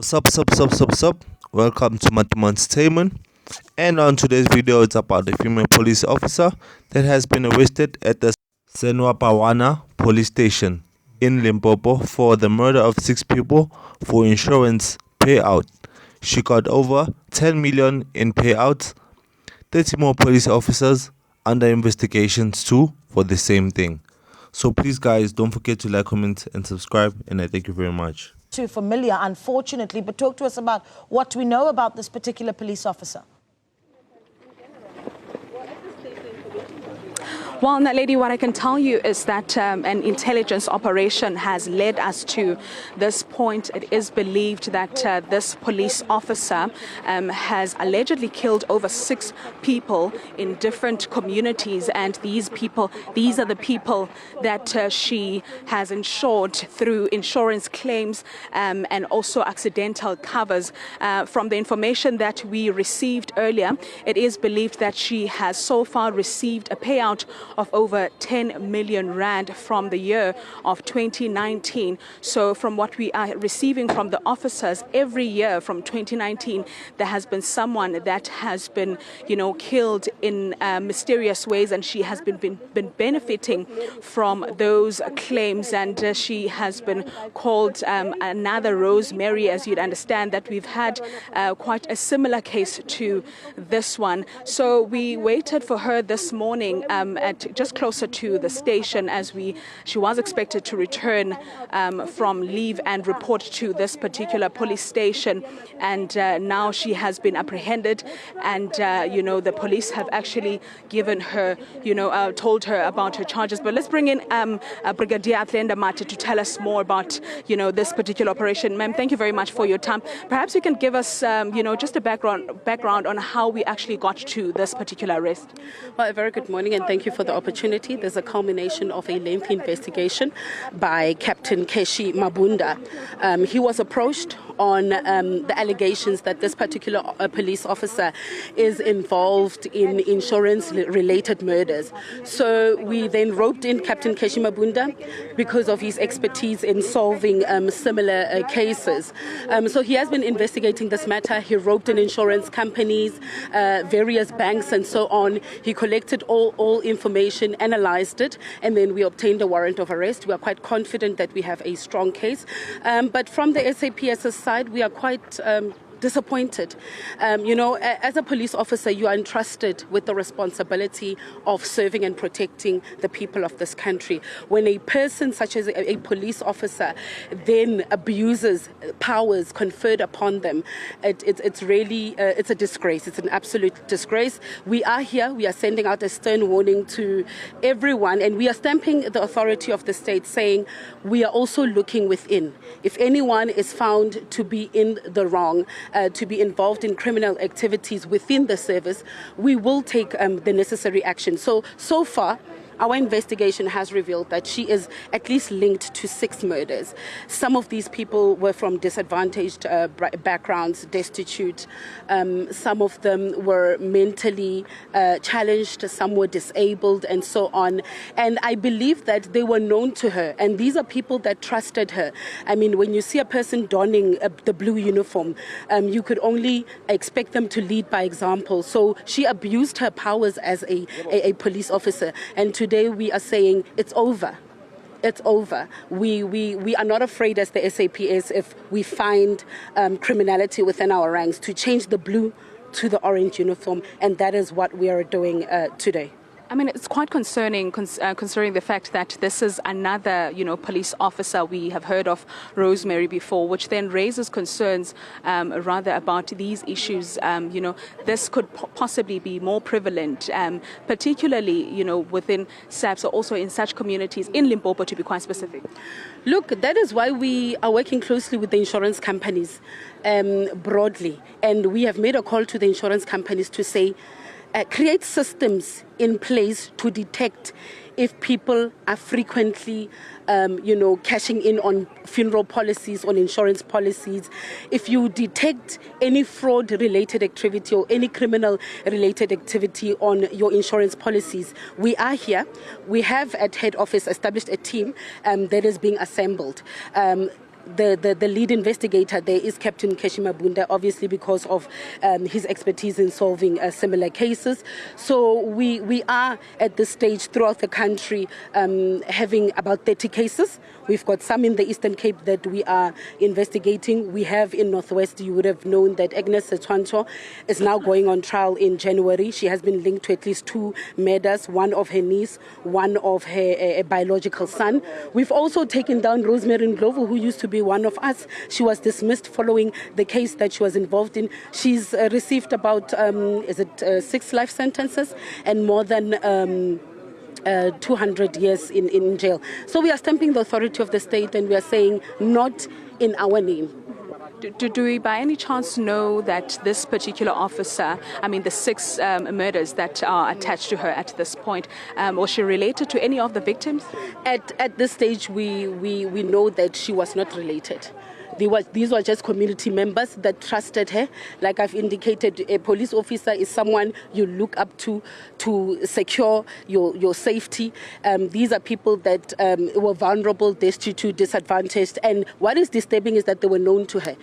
Sup. Welcome to Matima Entertainment. And on today's video, it's about the female police officer that has been arrested at the Senwapawana police station in Limpopo for the murder of 6 people for insurance payout. She got over 10 million in payouts. 30 more police officers under investigations too for the same thing. So please guys, don't forget to like, comment and subscribe, and I thank you very much. Too familiar, unfortunately, but talk to us about what we know about this particular police officer. Well, now, lady, what I can tell you is that an intelligence operation has led us to this point. It is believed that this police officer has allegedly killed over 6 people in different communities, and these are the people that she has insured through insurance claims and also accidental covers. From the information that we received earlier, it is believed that she has so far received a payout of over 10 million rand from the year of 2019. So from what we are receiving from the officers, every year from 2019, there has been someone that has been, killed in mysterious ways, and she has been benefiting from those claims, and she has been called another Rosemary, as you'd understand that we've had quite a similar case to this one. So we waited for her this morning at just closer to the station, as she was expected to return from leave and report to this particular police station, and now she has been apprehended, and the police have actually given her, told her about her charges. But let's bring in Brigadier Atlenda Mate to tell us more about this particular operation. Ma'am, thank you very much for your time. Perhaps you can give us just a background on how we actually got to this particular arrest. Well, a very good morning, and thank you for the opportunity. There's a culmination of a lengthy investigation by Captain Keshi Mabunda. He was approached on the allegations that this particular police officer is involved in insurance-related murders. So we then roped in Captain Keshi Mabunda because of his expertise in solving similar cases. So he has been investigating this matter. He roped in insurance companies, various banks, and so on. He collected all information, analyzed it, and then we obtained a warrant of arrest. We are quite confident that we have a strong case. But from the SAPS's side, we are quite disappointed. As a police officer, you are entrusted with the responsibility of serving and protecting the people of this country. When a person such as a police officer then abuses powers conferred upon them, it's really it's a disgrace. It's an absolute disgrace. We are here. We are sending out a stern warning to everyone, and we are stamping the authority of the state, saying we are also looking within. If anyone is found to be in the wrong, to be involved in criminal activities within the service, we will take the necessary action. So far, our investigation has revealed that she is at least linked to 6 murders. Some of these people were from disadvantaged backgrounds, destitute. Some of them were mentally challenged. Some were disabled, and so on. And I believe that they were known to her, and these are people that trusted her. I mean, when you see a person donning the blue uniform, you could only expect them to lead by example. So she abused her powers as a police officer, and today we are saying it's over. It's over. We are not afraid as the SAPS if we find criminality within our ranks to change the blue to the orange uniform, and that is what we are doing today. I mean, it's quite concerning, considering the fact that this is another, police officer. We have heard of Rosemary before, which then raises concerns rather about these issues. This could possibly be more prevalent, particularly, within SAPS, or also in such communities in Limpopo, to be quite specific. Look, that is why we are working closely with the insurance companies broadly. And we have made a call to the insurance companies to say, create systems in place to detect if people are frequently, cashing in on funeral policies, on insurance policies. If you detect any fraud-related activity or any criminal-related activity on your insurance policies, we are here. We have at head office established a team that is being assembled. the lead investigator there is Captain Keshi Mabunda, obviously because of his expertise in solving similar cases. So we are at this stage throughout the country having about 30 cases. We've got some in the Eastern Cape that we are investigating. We have in Northwest, you would have known that Agnes Setwanto is now going on trial in January. She has been linked to at least 2 murders, one of her niece, one of her biological son. We've also taken down Rosemary Ndlovu, who used to be one of us. She was dismissed following the case that she was involved in. She's received about, 6 life sentences and more than 200 years in jail. So we are stamping the authority of the state and we are saying not in our name. Do we by any chance know that this particular officer, I mean the 6 murders that are attached to her at this point, was she related to any of the victims? At this stage, we know that she was not related. These were just community members that trusted her. Like I've indicated, a police officer is someone you look up to secure your safety. These are people that were vulnerable, destitute, disadvantaged. And what is disturbing is that they were known to her.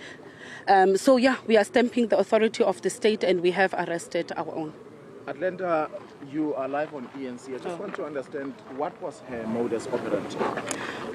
So yeah, we are stamping the authority of the state and we have arrested our own. Atlanta, you are live on ENC. I just want to understand, what was her modus operandi?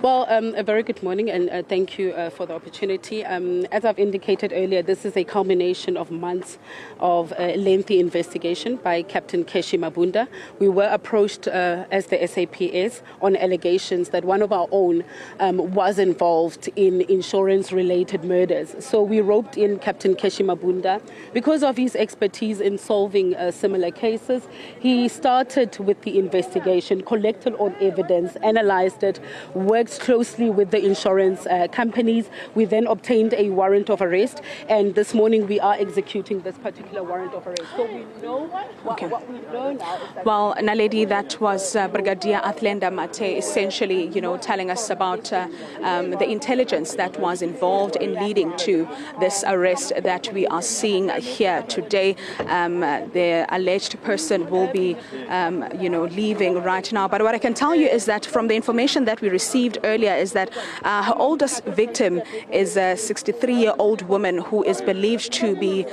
Well, a very good morning and thank you for the opportunity. As I've indicated earlier, this is a culmination of months of lengthy investigation by Captain Keshi Mabunda. We were approached as the SAPS on allegations that one of our own was involved in insurance-related murders. So we roped in Captain Keshi Mabunda because of his expertise in solving similar cases. He started with the investigation, collected all evidence, analyzed it, worked closely with the insurance companies. We then obtained a warrant of arrest, and this morning we are executing this particular warrant of arrest. So we know what we know now is that... Well, Naledi, that was Brigadier Athlenda Mate essentially, telling us about the intelligence that was involved in leading to this arrest that we are seeing here today. The alleged person will be, leaving right now. But what I can tell you is that from the information that we received earlier is that her oldest victim is a 63-year-old woman who is believed to be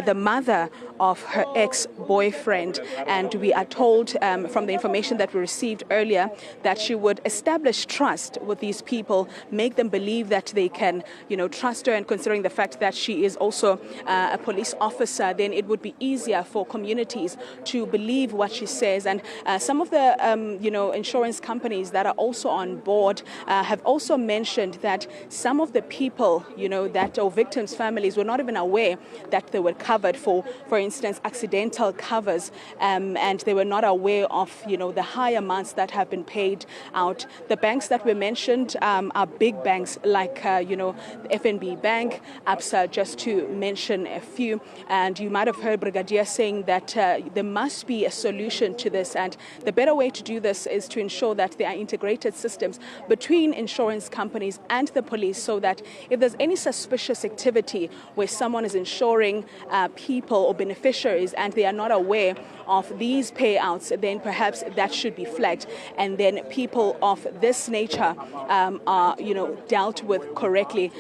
the mother of her ex-boyfriend. And we are told from the information that we received earlier that she would establish trust with these people, make them believe that they can, trust her, and considering the fact that she is also a police officer, then it would be easier for communities to believe what she says. And some of the, insurance companies that are also on board have also mentioned that some of the people, or victims' families were not even aware that they were covered for instance, accidental covers, and they were not aware of, the high amounts that have been paid out. The banks that were mentioned are big banks like, the FNB Bank, ABSA, just to mention a few. And you might have heard Brigadier saying that there must be a solution to this, and the better way to do this is to ensure that there are integrated systems between insurance companies and the police, so that if there's any suspicious activity where someone is insuring people or beneficiaries and they are not aware of these payouts, then perhaps that should be flagged, and then people of this nature are, dealt with correctly.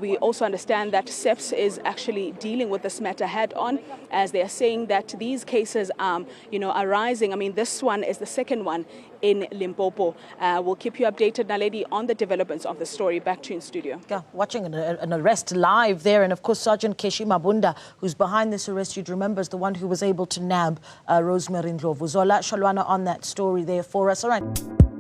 We also understand that SEPS is actually dealing with this matter head on, as they are saying that these cases are, arising. I mean, this one is the second one in Limpopo. We'll keep you updated, Naledi, on the developments of the story. Back to you in studio. Yeah, watching an arrest live there. And of course, Sergeant Keshi Mabunda, who's behind this arrest, you'd remember, is the one who was able to nab Rosemary Ndlovu. Zola Shalwana on that story there for us. All right.